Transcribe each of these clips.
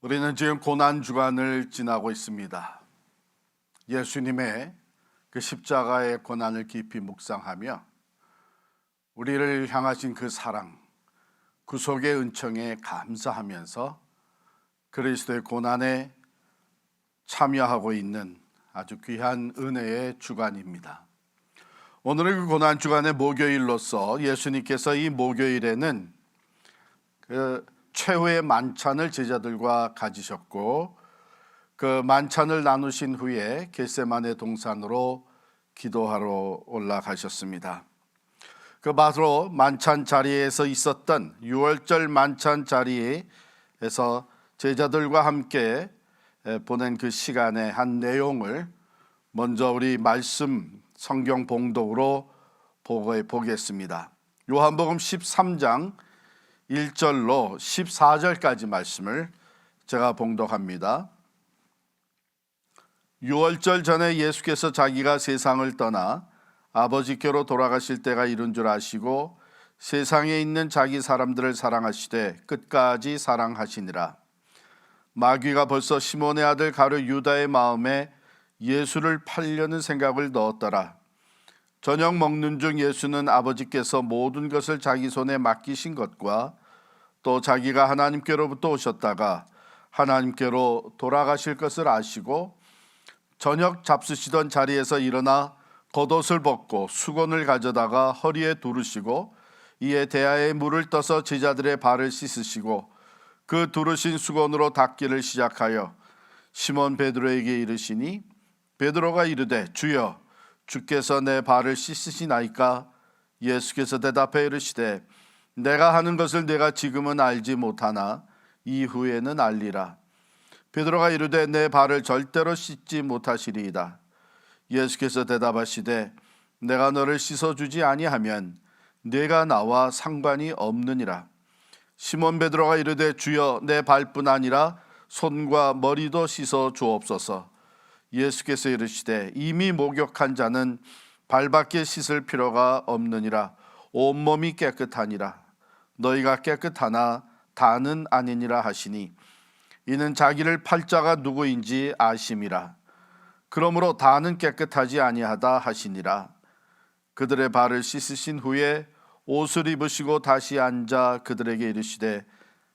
우리는 지금 고난 주간을 지나고 있습니다. 예수님의 그 십자가의 고난을 깊이 묵상하며 우리를 향하신 그 사랑, 구속의 은총에 감사하면서 그리스도의 고난에 참여하고 있는 아주 귀한 은혜의 주간입니다. 오늘은 그 고난 주간의 목요일로서 예수님께서 이 목요일에는 그 최후의 만찬을 제자들과 가지셨고, 그 만찬을 나누신 후에 겟세마네 동산으로 기도하러 올라가셨습니다. 그 바로 만찬 자리에서 있었던 유월절 만찬 자리에서 제자들과 함께 보낸 그 시간의 한 내용을 먼저 우리 말씀 성경 봉독으로 보겠습니다. 요한복음 13장 1절로 14절까지 말씀을 제가 봉독합니다. 유월절 전에 예수께서 자기가 세상을 떠나 아버지께로 돌아가실 때가 이른 줄 아시고 세상에 있는 자기 사람들을 사랑하시되 끝까지 사랑하시니라. 마귀가 벌써 시몬의 아들 가룟 유다의 마음에 예수를 팔려는 생각을 넣었더라. 저녁 먹는 중 예수는 아버지께서 모든 것을 자기 손에 맡기신 것과 또 자기가 하나님께로부터 오셨다가 하나님께로 돌아가실 것을 아시고 저녁 잡수시던 자리에서 일어나 겉옷을 벗고 수건을 가져다가 허리에 두르시고 이에 대야에 물을 떠서 제자들의 발을 씻으시고 그 두르신 수건으로 닦기를 시작하여 시몬 베드로에게 이르시니 베드로가 이르되 주여 주께서 내 발을 씻으시나이까? 예수께서 대답해 이르시되 내가 하는 것을 내가 지금은 알지 못하나 이후에는 알리라. 베드로가 이르되 내 발을 절대로 씻지 못하시리이다. 예수께서 대답하시되 내가 너를 씻어주지 아니하면 네가 나와 상관이 없느니라. 시몬 베드로가 이르되 주여 내 발뿐 아니라 손과 머리도 씻어 주옵소서. 예수께서 이르시되 이미 목욕한 자는 발밖에 씻을 필요가 없느니라. 온몸이 깨끗하니라. 너희가 깨끗하나 다는 아니니라 하시니 이는 자기를 팔 자가 누구인지 아심이라. 그러므로 다는 깨끗하지 아니하다 하시니라. 그들의 발을 씻으신 후에 옷을 입으시고 다시 앉아 그들에게 이르시되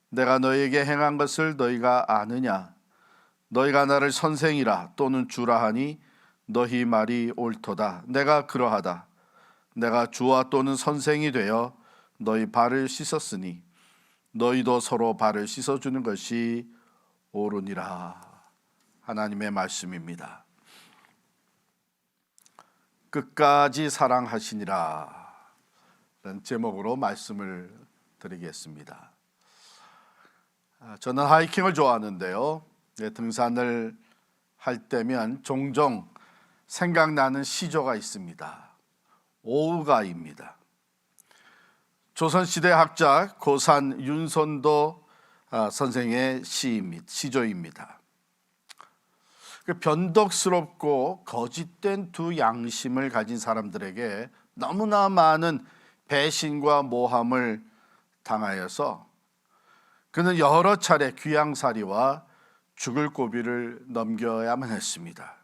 내가 너희에게 행한 것을 너희가 아느냐? 너희가 나를 선생이라 또는 주라 하니 너희 말이 옳도다. 내가 그러하다. 내가 주와 또는 선생이 되어 너희 발을 씻었으니 너희도 서로 발을 씻어주는 것이 옳으니라. 하나님의 말씀입니다. 끝까지 사랑하시니라 라는 제목으로 말씀을 드리겠습니다. 저는 하이킹을 좋아하는데요, 등산을 할 때면 종종 생각나는 시조가 있습니다. 오우가입니다. 조선시대 학자 고산 윤선도 선생의 시조입니다. 변덕스럽고 거짓된 두 양심을 가진 사람들에게 너무나 많은 배신과 모함을 당하여서 그는 여러 차례 귀양살이와 죽을 고비를 넘겨야만 했습니다.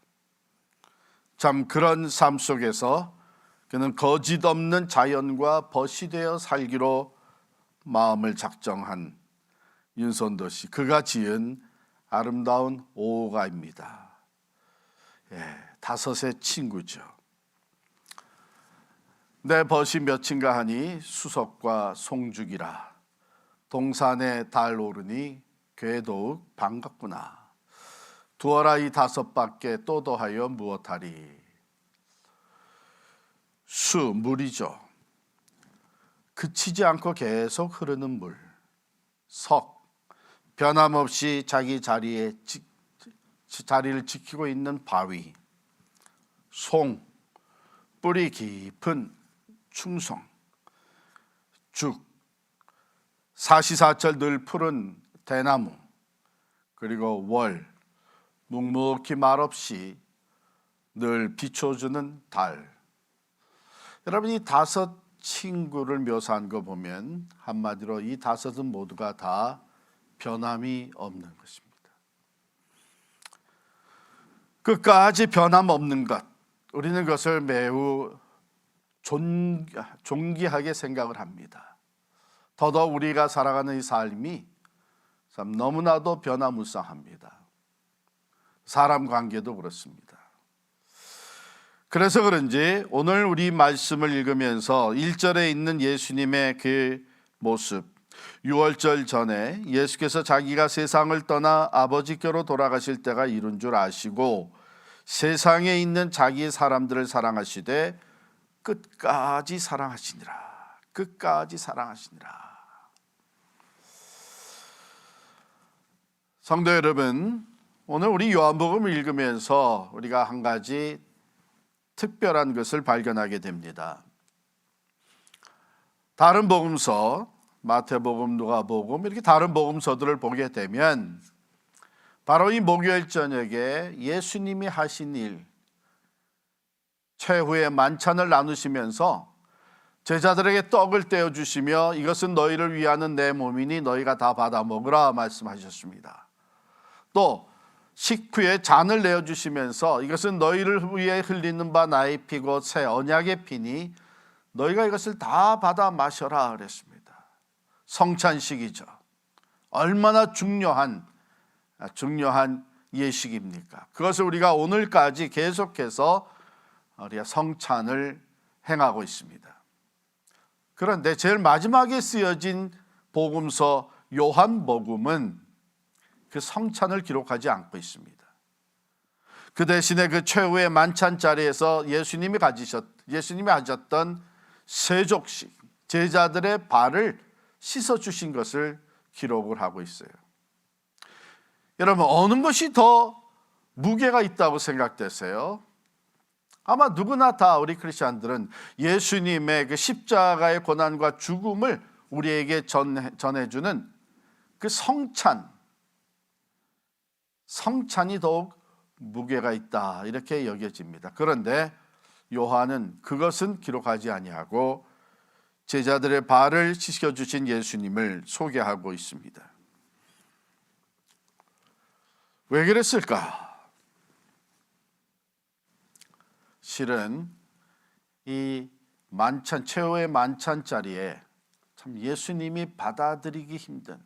참 그런 삶 속에서 그는 거짓 없는 자연과 벗이 되어 살기로 마음을 작정한 윤선도 씨, 그가 지은 아름다운 오가입니다. 다섯의 친구죠. 내 벗이 몇인가 하니 수석과 송죽이라. 동산에 달 오르니 괴더욱 반갑구나. 두어라 이 다섯밖에 또 더하여 무엇하리. 수, 물이죠. 그치지 않고 계속 흐르는 물. 석, 변함없이 자기 자리를 지키고 있는 바위. 송, 뿌리 깊은 충성. 죽, 사시사철 늘 푸른 대나무. 그리고 월, 묵묵히 말없이 늘 비춰주는 달. 여러분, 이 다섯 친구를 묘사한 거 보면 한마디로 이 다섯은 모두가 다 변함이 없는 것입니다. 끝까지 변함없는 것, 우리는 그것을 매우 존귀하게 생각을 합니다. 더더욱 우리가 살아가는 이 삶이 참 너무나도 변화무쌍합니다. 사람 관계도 그렇습니다. 그래서 그런지 오늘 우리 말씀을 읽으면서 1절에 있는 예수님의 그 모습, 6월절 전에 예수께서 자기가 세상을 떠나 아버지께로 돌아가실 때가 이른 줄 아시고 세상에 있는 자기 사람들을 사랑하시되 끝까지 사랑하시니라. 끝까지 사랑하시니라. 성도 여러분, 오늘 우리 요한복음을 읽으면서 우리가 한 가지 특별한 것을 발견하게 됩니다. 다른 복음서, 마태복음, 누가복음 이렇게 다른 복음서들을 보게 되면 바로 이 목요일 저녁에 예수님이 하신 일, 최후의 만찬을 나누시면서 제자들에게 떡을 떼어주시며 이것은 너희를 위하는 내 몸이니 너희가 다 받아 먹으라 말씀하셨습니다. 또 식후에 잔을 내어주시면서 이것은 너희를 위해 흘리는 바 나의 피고 새 언약의 피니 너희가 이것을 다 받아 마셔라 그랬습니다. 성찬식이죠. 얼마나 중요한 예식입니까? 그것을 우리가 오늘까지 계속해서 우리가 성찬을 행하고 있습니다. 그런데 제일 마지막에 쓰여진 복음서 요한복음은 그 성찬을 기록하지 않고 있습니다. 그 대신에 그 최후의 만찬 자리에서 예수님이 하셨던 세족식, 제자들의 발을 씻어주신 것을 기록을 하고 있어요. 여러분, 어느 것이 더 무게가 있다고 생각되세요? 아마 누구나 다 우리 크리스찬들은 예수님의 그 십자가의 고난과 죽음을 우리에게 전해주는 그 성찬이 더욱 무게가 있다 이렇게 여겨집니다. 그런데 요한은 그것은 기록하지 아니하고 제자들의 발을 씻겨주신 예수님을 소개하고 있습니다. 왜 그랬을까? 실은 이 만찬, 최후의 만찬 자리에 참 예수님이 받아들이기 힘든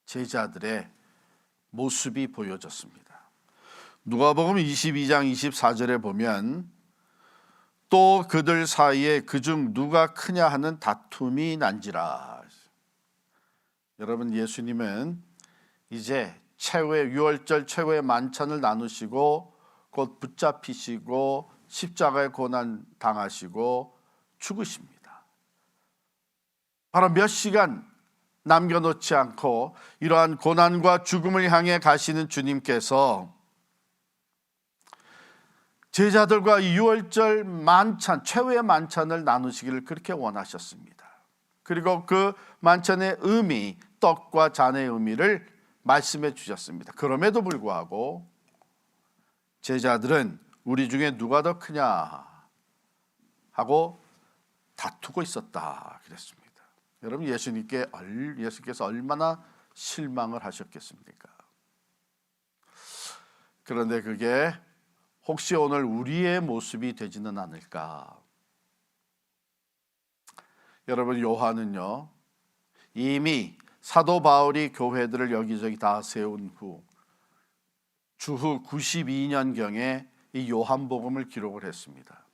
제자들의 모습이 보여졌습니다. 누가복음 22장 24절에 보면 또 그들 사이에 그중 누가 크냐 하는 다툼이 난지라. 여러분, 예수님은 이제 최후의 6월절 최후의 만찬을 나누시고 곧 붙잡히시고 십자가의 고난 당하시고 죽으십니다. 바로 몇 시간 남겨놓지 않고 이러한 고난과 죽음을 향해 가시는 주님께서 제자들과 6월절 만찬, 최후의 만찬을 나누시기를 그렇게 원하셨습니다. 그리고 그 만찬의 의미, 떡과 잔의 의미를 말씀해 주셨습니다. 그럼에도 불구하고 제자들은 우리 중에 누가 더 크냐 하고 다투고 있었다 그랬습니다. 여러분, 예수께서 얼마나 실망을 하셨겠습니까? 그런데 그게 혹시 오늘 우리의 모습이 되지는 않을까? 여러분, 요한은요 이미 사도 바울이 교회들을 여기저기 다 세운 후 주후 92년경에 이 요한복음을 기록을 했습니다.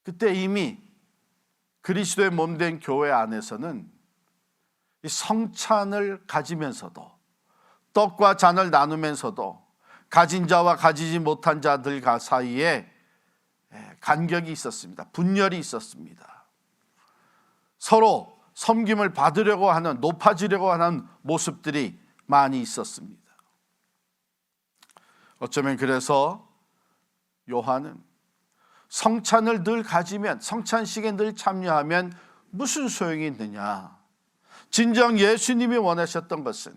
그때 이미 그리스도의 몸된 교회 안에서는 이 성찬을 가지면서도 떡과 잔을 나누면서도 가진 자와 가지지 못한 자들 사이에 간격이 있었습니다. 분열이 있었습니다. 서로 섬김을 받으려고 하는, 높아지려고 하는 모습들이 많이 있었습니다. 어쩌면 그래서 요한은 성찬을 늘 가지면, 성찬식에 늘 참여하면 무슨 소용이 있느냐? 진정 예수님이 원하셨던 것은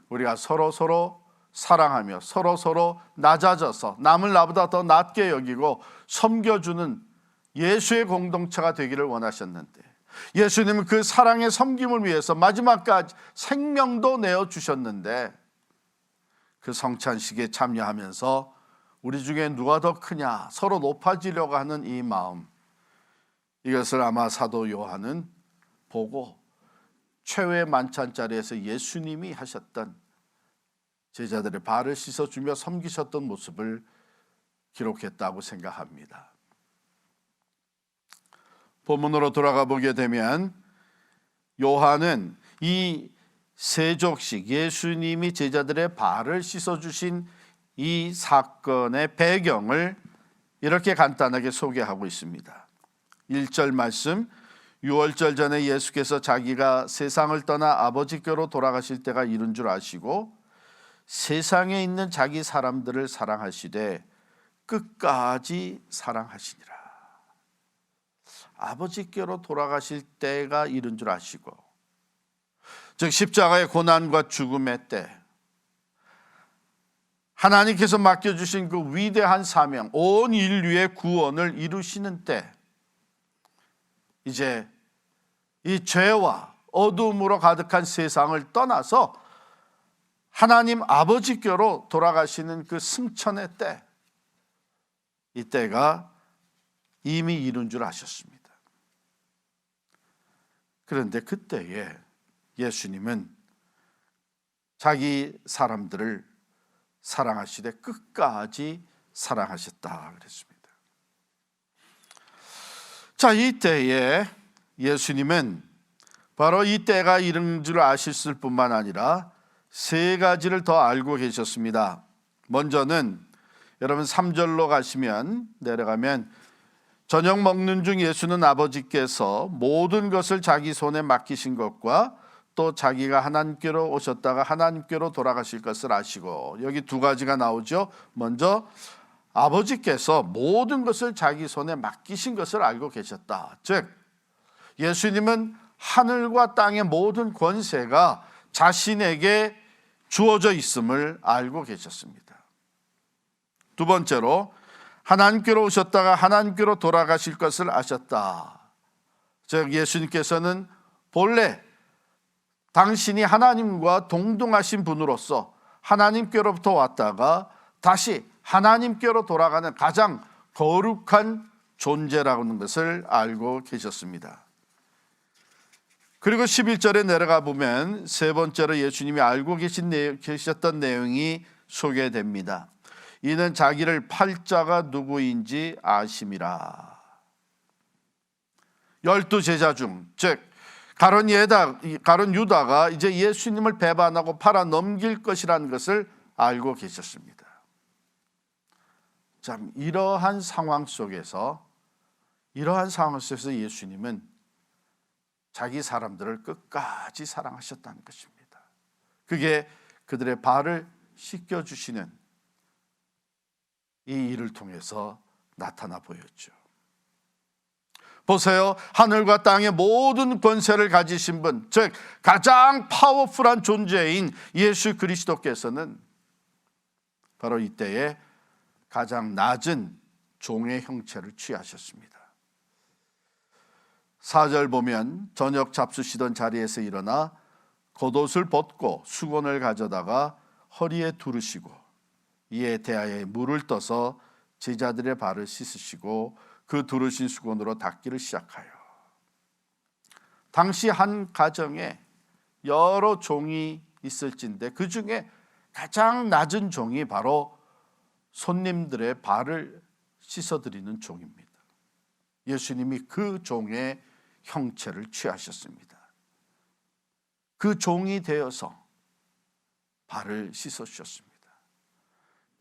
우리가 서로 사랑하며 서로 낮아져서 남을 나보다 더 낮게 여기고 섬겨주는 예수의 공동체가 되기를 원하셨는데, 예수님은 그 사랑의 섬김을 위해서 마지막까지 생명도 내어주셨는데 그 성찬식에 참여하면서 우리 중에 누가 더 크냐 서로 높아지려고 하는 이 마음, 이것을 아마 사도 요한은 보고 최후의 만찬 자리에서 예수님이 하셨던 제자들의 발을 씻어주며 섬기셨던 모습을 기록했다고 생각합니다. 본문으로 돌아가 보게 되면 요한은 이 세족식, 예수님이 제자들의 발을 씻어주신 이 사건의 배경을 이렇게 간단하게 소개하고 있습니다. 1절 말씀, 유월절 전에 예수께서 자기가 세상을 떠나 아버지께로 돌아가실 때가 이른 줄 아시고 세상에 있는 자기 사람들을 사랑하시되 끝까지 사랑하시니라. 아버지께로 돌아가실 때가 이른 줄 아시고, 즉 십자가의 고난과 죽음의 때, 하나님께서 맡겨주신 그 위대한 사명, 온 인류의 구원을 이루시는 때, 이제 이 죄와 어둠으로 가득한 세상을 떠나서 하나님 아버지께로 돌아가시는 그 승천의 때, 이 때가 이미 이룬 줄 아셨습니다. 그런데 그때에 예수님은 자기 사람들을 사랑하시되 끝까지 사랑하셨다 그랬습니다. 자, 이때에 예수님은 바로 이 때가 이른 줄 아셨을 뿐만 아니라 세 가지를 더 알고 계셨습니다. 먼저는 여러분 3절로 가시면, 내려가면, 저녁 먹는 중 예수는 아버지께서 모든 것을 자기 손에 맡기신 것과 또 자기가 하나님께로 오셨다가 하나님께로 돌아가실 것을 아시고, 여기 두 가지가 나오죠. 먼저 아버지께서 모든 것을 자기 손에 맡기신 것을 알고 계셨다. 즉 예수님은 하늘과 땅의 모든 권세가 자신에게 주어져 있음을 알고 계셨습니다. 두 번째로 하나님께로 오셨다가 하나님께로 돌아가실 것을 아셨다. 즉 예수님께서는 본래 당신이 하나님과 동등하신 분으로서 하나님께로부터 왔다가 다시 하나님께로 돌아가는 가장 거룩한 존재라는 것을 알고 계셨습니다. 그리고 11절에 내려가 보면 세 번째로 예수님이 알고 계셨던 내용이 소개됩니다. 이는 자기를 팔 자가 누구인지 아심이라. 12제자 중, 즉 가룟 유다가 이제 예수님을 배반하고 팔아 넘길 것이라는 것을 알고 계셨습니다. 참, 이러한 상황 속에서 예수님은 자기 사람들을 끝까지 사랑하셨다는 것입니다. 그게 그들의 발을 씻겨주시는 이 일을 통해서 나타나 보였죠. 보세요. 하늘과 땅의 모든 권세를 가지신 분, 즉 가장 파워풀한 존재인 예수 그리스도께서는 바로 이때에 가장 낮은 종의 형체를 취하셨습니다. 4절 보면 저녁 잡수시던 자리에서 일어나 겉옷을 벗고 수건을 가져다가 허리에 두르시고 이에 대하여 물을 떠서 제자들의 발을 씻으시고 그 두르신 수건으로 닦기를 시작하여. 당시 한 가정에 여러 종이 있을진데 그 중에 가장 낮은 종이 바로 손님들의 발을 씻어드리는 종입니다. 예수님이 그 종의 형체를 취하셨습니다. 그 종이 되어서 발을 씻어주셨습니다.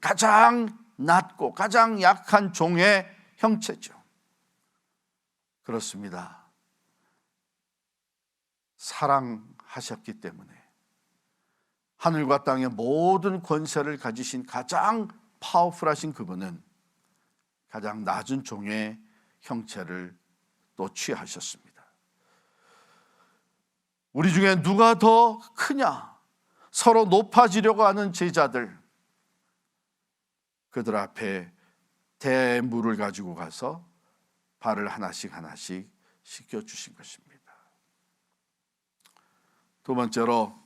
가장 낮고 가장 약한 종의 형체죠. 그렇습니다. 사랑하셨기 때문에 하늘과 땅의 모든 권세를 가지신 가장 파워풀하신 그분은 가장 낮은 종의 형체를 또 취하셨습니다. 우리 중에 누가 더 크냐? 서로 높아지려고 하는 제자들, 그들 앞에 대물을 가지고 가서 발을 하나씩 씻겨주신 것입니다. 두 번째로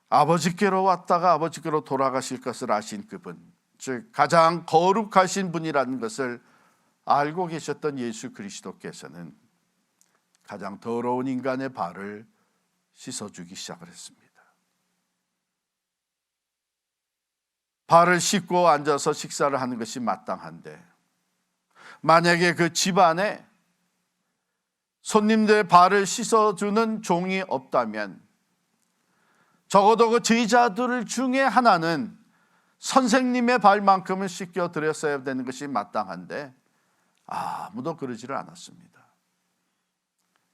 아버지께로 왔다가 아버지께로 돌아가실 것을 아신 그분, 즉 가장 거룩하신 분이라는 것을 알고 계셨던 예수 그리스도께서는 가장 더러운 인간의 발을 씻어주기 시작을 했습니다. 발을 씻고 앉아서 식사를 하는 것이 마땅한데, 만약에 그 집안에 손님들의 발을 씻어주는 종이 없다면 적어도 그 제자들 중에 하나는 선생님의 발만큼은 씻겨드렸어야 되는 것이 마땅한데 아무도 그러지를 않았습니다.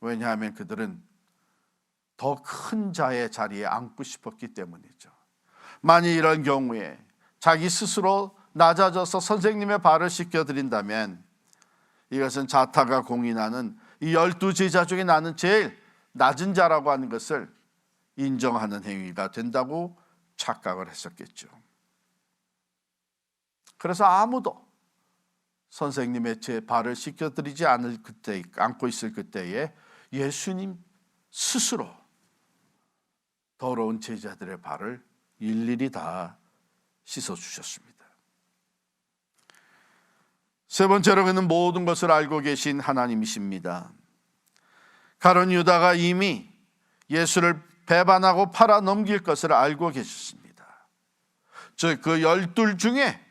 왜냐하면 그들은 더 큰 자의 자리에 앉고 싶었기 때문이죠. 만일 이런 경우에 자기 스스로 낮아져서 선생님의 발을 씻겨드린다면 이것은 자타가 공인하는 이 12제자 중에 나는 제일 낮은 자라고 하는 것을 인정하는 행위가 된다고 착각을 했었겠죠. 그래서 아무도 선생님의 제 발을 씻겨드리지 않을 그때, 안고 있을 그때에 예수님 스스로 더러운 제자들의 발을 일일이 다 씻어주셨습니다. 세 번째로 그는 모든 것을 알고 계신 하나님이십니다. 가룟 유다가 이미 예수를 배반하고 팔아 넘길 것을 알고 계셨습니다. 즉 그 12 중에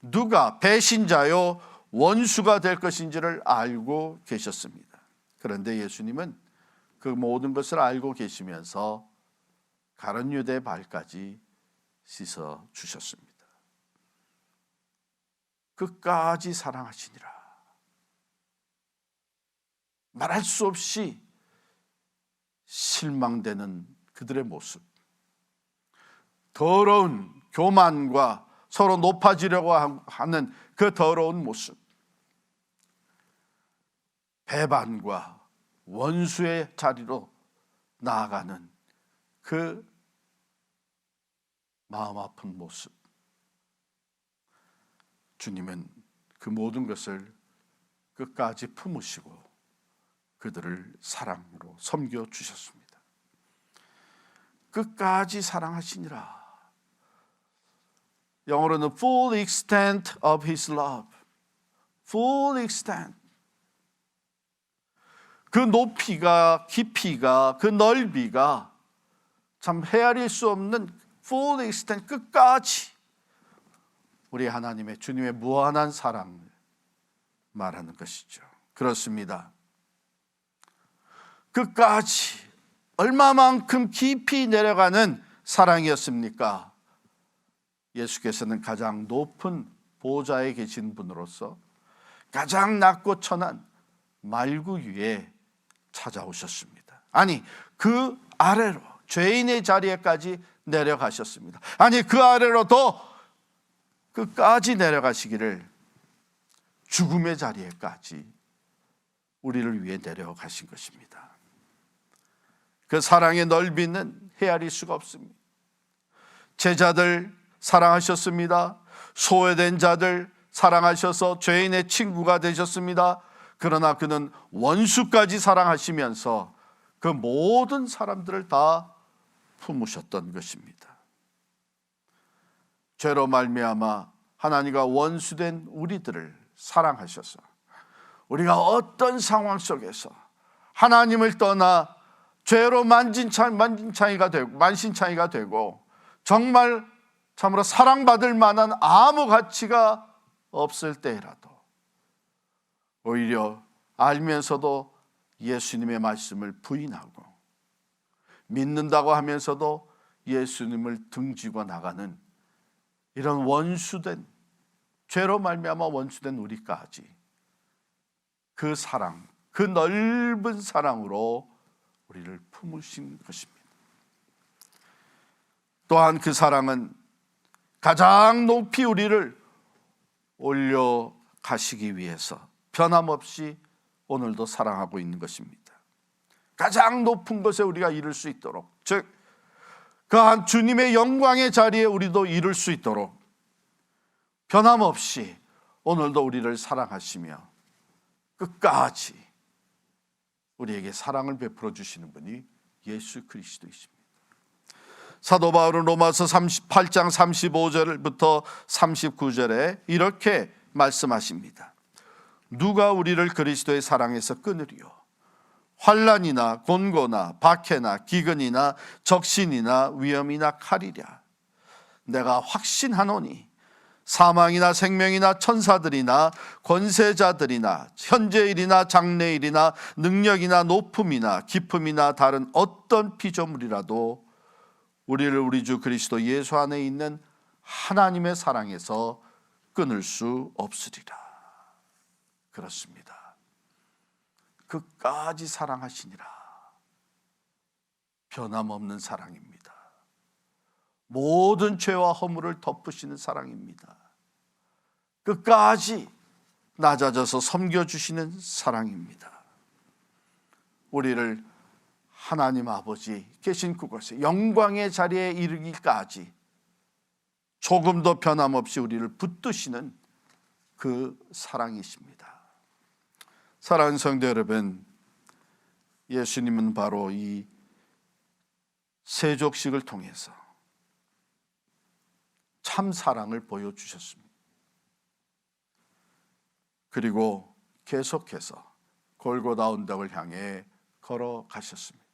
누가 배신자요 원수가 될 것인지를 알고 계셨습니다. 그런데 예수님은 그 모든 것을 알고 계시면서 가룟 유다의 발까지 씻어 주셨습니다. 끝까지 사랑하시니라. 말할 수 없이 실망되는 그들의 모습, 더러운 교만과 서로 높아지려고 하는 그 더러운 모습, 배반과 원수의 자리로 나아가는 그 마음 아픈 모습, 주님은 그 모든 것을 끝까지 품으시고 그들을 사랑으로 섬겨 주셨습니다. 끝까지 사랑하시니라. 영어로는 full extent of his love. full extent. 그 높이가, 깊이가, 그 넓이가 참 헤아릴 수 없는 full extent, 끝까지 우리 하나님의, 주님의 무한한 사랑을 말하는 것이죠. 그렇습니다. 끝까지 얼마만큼 깊이 내려가는 사랑이었습니까? 예수께서는 가장 높은 보좌에 계신 분으로서 가장 낮고 천한 말구 위에 찾아오셨습니다. 아니, 그 아래로 죄인의 자리에까지 내려가셨습니다. 아니, 그 아래로 더 끝까지 내려가시기를, 죽음의 자리에까지 우리를 위해 내려가신 것입니다. 그 사랑의 넓이는 헤아릴 수가 없습니다. 제자들 사랑하셨습니다. 소외된 자들 사랑하셔서 죄인의 친구가 되셨습니다. 그러나 그는 원수까지 사랑하시면서 그 모든 사람들을 다 품으셨던 것입니다. 죄로 말미암아 하나님과 원수된 우리들을 사랑하셔서 우리가 어떤 상황 속에서 하나님을 떠나 죄로 만신창이가 되고 정말 참으로 사랑받을 만한 아무 가치가 없을 때라도 오히려 알면서도 예수님의 말씀을 부인하고 믿는다고 하면서도 예수님을 등지고 나가는 이런 원수된, 죄로 말미암아 원수된 우리까지 그 사랑, 그 넓은 사랑으로 우리를 품으신 것입니다. 또한 그 사랑은 가장 높이 우리를 올려가시기 위해서 변함없이 오늘도 사랑하고 있는 것입니다. 가장 높은 곳에 우리가 이룰 수 있도록, 즉 그 한 주님의 영광의 자리에 우리도 이룰 수 있도록 변함없이 오늘도 우리를 사랑하시며 끝까지 우리에게 사랑을 베풀어 주시는 분이 예수 그리스도이십니다. 사도 바울은 로마서 8장 35절부터 39절에 이렇게 말씀하십니다. 누가 우리를 그리스도의 사랑에서 끊으리요? 환난이나 곤고나 박해나 기근이나 적신이나 위험이나 칼이랴. 내가 확신하노니 사망이나 생명이나 천사들이나 권세자들이나 현재일이나 장래일이나 능력이나 높음이나 깊음이나 다른 어떤 피조물이라도 우리를 우리 주 그리스도 예수 안에 있는 하나님의 사랑에서 끊을 수 없으리라. 그렇습니다. 끝까지 사랑하시니라. 변함없는 사랑입니다. 모든 죄와 허물을 덮으시는 사랑입니다. 끝까지 낮아져서 섬겨주시는 사랑입니다. 우리를 하나님 아버지 계신 그곳에 영광의 자리에 이르기까지 조금도 변함없이 우리를 붙드시는 그 사랑이십니다. 사랑하는 성도 여러분, 예수님은 바로 이 세족식을 통해서 참 사랑을 보여주셨습니다. 그리고 계속해서 골고다 언덕을 향해 걸어가셨습니다.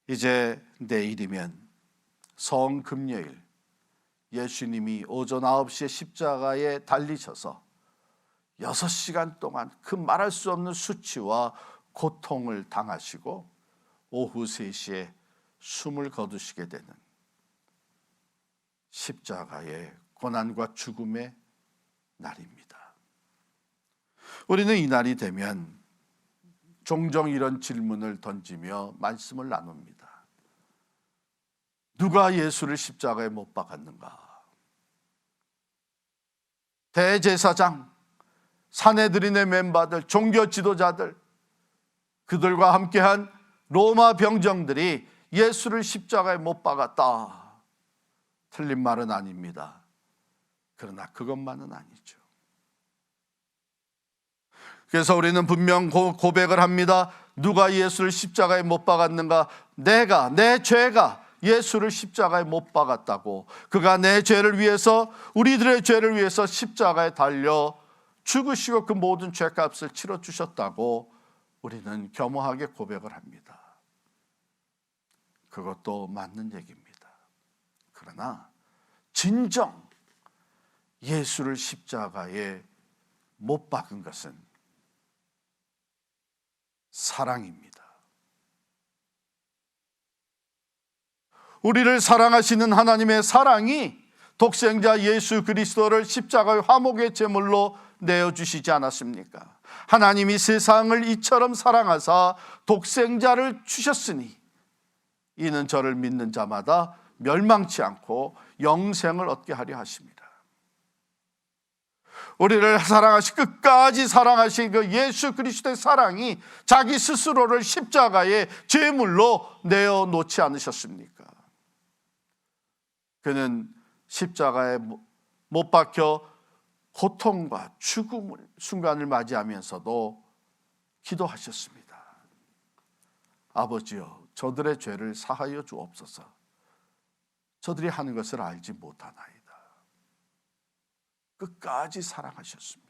이제 내일이면 성금요일, 예수님이 오전 9시에 십자가에 달리셔서 6시간 동안 그 말할 수 없는 수치와 고통을 당하시고 오후 3시에 숨을 거두시게 되는 십자가의 고난과 죽음의 날입니다. 우리는 이 날이 되면 종종 이런 질문을 던지며 말씀을 나눕니다. 누가 예수를 십자가에 못 박았는가? 대제사장, 산헤드린의 멤버들, 종교 지도자들, 그들과 함께한 로마 병정들이 예수를 십자가에 못 박았다. 틀린 말은 아닙니다. 그러나 그것만은 아니죠. 그래서 우리는 분명 고백을 합니다. 누가 예수를 십자가에 못 박았는가? 내가, 내 죄가 예수를 십자가에 못 박았다고. 그가 내 죄를 위해서, 우리들의 죄를 위해서 십자가에 달려 죽으시고 그 모든 죄값을 치러주셨다고 우리는 겸허하게 고백을 합니다. 그것도 맞는 얘기입니다. 그러나 진정 예수를 십자가에 못 박은 것은 사랑입니다. 우리를 사랑하시는 하나님의 사랑이 독생자 예수 그리스도를 십자가의 화목의 제물로 내어주시지 않았습니까? 하나님이 세상을 이처럼 사랑하사 독생자를 주셨으니 이는 저를 믿는 자마다 멸망치 않고 영생을 얻게 하려 하십니다. 우리를 사랑하시 끝까지 사랑하신 그 예수 그리스도의 사랑이 자기 스스로를 십자가에 제물로 내어놓지 않으셨습니까? 그는 십자가에 못 박혀 고통과 죽음의 순간을 맞이하면서도 기도하셨습니다. 아버지여, 저들의 죄를 사하여 주옵소서. 저들이 하는 것을 알지 못하나이다. 끝까지 사랑하셨습니다.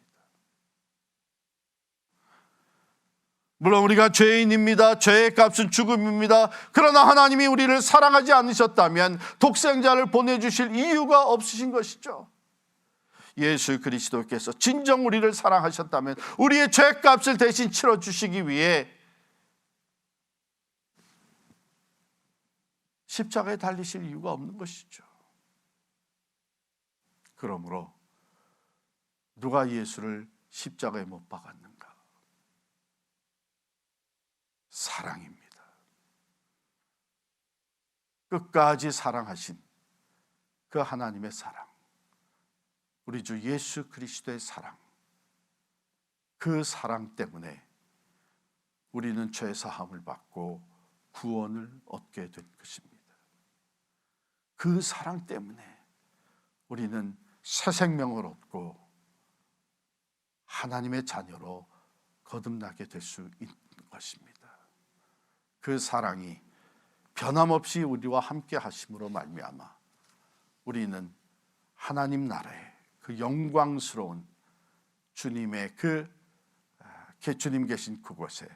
물론 우리가 죄인입니다. 죄의 값은 죽음입니다. 그러나 하나님이 우리를 사랑하지 않으셨다면 독생자를 보내주실 이유가 없으신 것이죠. 예수 그리스도께서 진정 우리를 사랑하셨다면 우리의 죄값을 대신 치러주시기 위해 십자가에 달리실 이유가 없는 것이죠. 그러므로 누가 예수를 십자가에 못 박았는가? 사랑입니다. 끝까지 사랑하신 그 하나님의 사랑, 우리 주 예수 그리스도의 사랑, 그 사랑 때문에 우리는 죄 사함을 받고 구원을 얻게 된 것입니다. 그 사랑 때문에 우리는 새 생명을 얻고 하나님의 자녀로 거듭나게 될 수 있는 것입니다. 그 사랑이 변함없이 우리와 함께 하심으로 말미암아 우리는 하나님 나라의 그 영광스러운 주님의 주님 계신 그곳에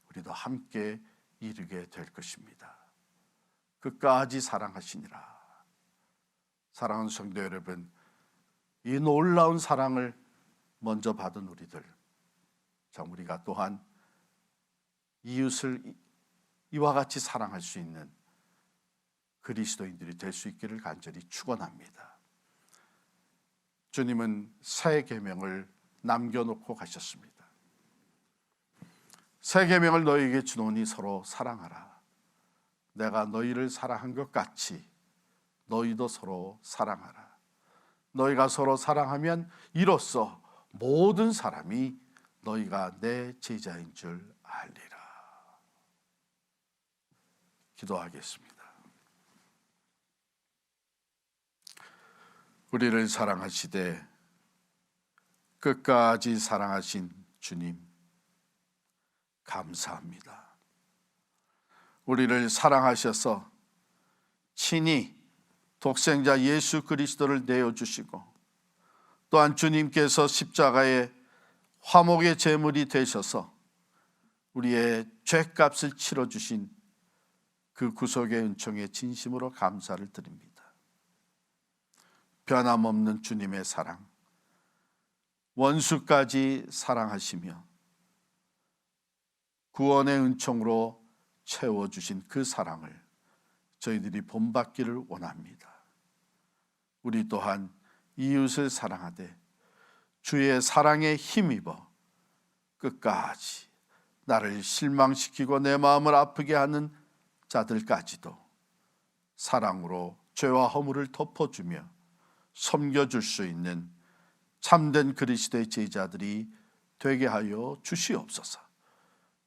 우리도 함께 이르게 될 것입니다. 끝까지 사랑하시니라. 사랑하는 성도 여러분, 이 놀라운 사랑을 먼저 받은 우리들, 참 우리가 또한 이웃을 이와 같이 사랑할 수 있는 그리스도인들이 될 수 있기를 간절히 축원합니다. 주님은 새 계명을 남겨놓고 가셨습니다. 새 계명을 너희에게 주노니 서로 사랑하라. 내가 너희를 사랑한 것 같이 너희도 서로 사랑하라. 너희가 서로 사랑하면 이로써 모든 사람이 너희가 내 제자인 줄 알리라. 기도하겠습니다. 우리를 사랑하시되 끝까지 사랑하신 주님, 감사합니다. 우리를 사랑하셔서 친히 독생자 예수 그리스도를 내어주시고 또한 주님께서 십자가의 화목의 제물이 되셔서 우리의 죄값을 치러주신 그 구속의 은총에 진심으로 감사를 드립니다. 변함없는 주님의 사랑, 원수까지 사랑하시며 구원의 은총으로 채워주신 그 사랑을 저희들이 본받기를 원합니다. 우리 또한 이웃을 사랑하되 주의 사랑에 힘입어 끝까지 나를 실망시키고 내 마음을 아프게 하는 자들까지도 사랑으로 죄와 허물을 덮어주며 섬겨줄 수 있는 참된 그리스도의 제자들이 되게 하여 주시옵소서.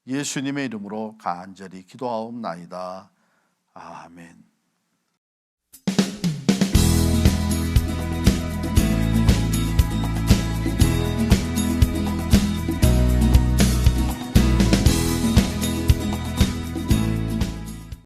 예수님의 이름으로 간절히 기도하옵나이다. 아멘.